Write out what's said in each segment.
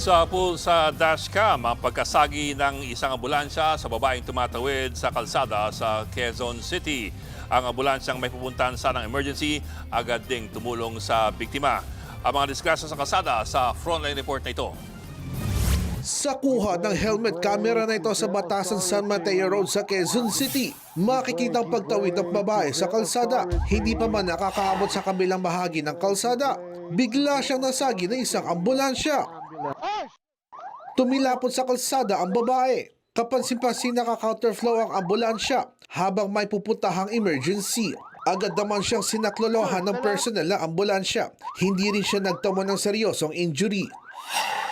Sa dashcam ang pagkasagi ng isang ambulansya sa babaeng tumatawid sa kalsada sa Quezon City. Ang ambulansyang may pupuntahan sanang emergency agad ding tumulong sa biktima. Ang mga disgrasya sa kalsada sa frontline report na ito. Sa kuha ng helmet camera na ito sa Batasan San Mateo Road sa Quezon City, makikita ang pagtawid ng babae sa kalsada. Hindi pa man nakakaabot sa kabilang bahagi ng kalsada, bigla siyang nasagi ng isang ambulansya. Tumilapon sa kalsada ang babae. Kapansin-pansin naka-counterflow ang ambulansya habang may puputahang emergency. Agad naman siyang sinaklolohan ng personnel ng ambulansya. Hindi rin siya nagtamo ng seryosong injury.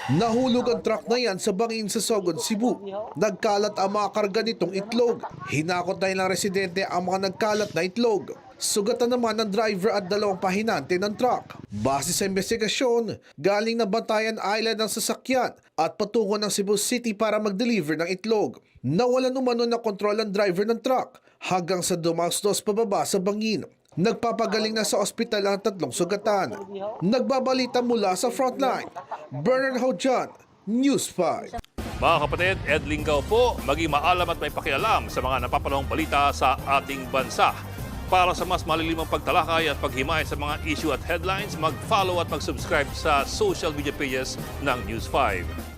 Nahulog ang truck na yan sa bangin sa Sogod, Cebu. Nagkalat ang mga karga nitong itlog. Hinakot na ilang residente ang mga nagkalat na itlog. Sugatan naman ng driver at dalawang pahinante ng truck. Base sa investigasyon, galing na Bantayan Island ang sasakyan at patungo ng Cebu City para mag-deliver ng itlog. Nawalan umano ng kontrol ang driver ng truck hanggang sa dumastos pababa sa bangin. Nagpapagaling na sa ospital ang tatlong sugatan. Nagbabalita mula sa frontline, Bernard Hodjan, News 5. Mga kapatid, Ed Lingaw po, maging maalam at may pakialam sa mga napapanahong balita sa ating bansa. Para sa mas malilimang pagtalakay at paghimay sa mga issue at headlines, mag-follow at mag-subscribe sa social media pages ng News 5.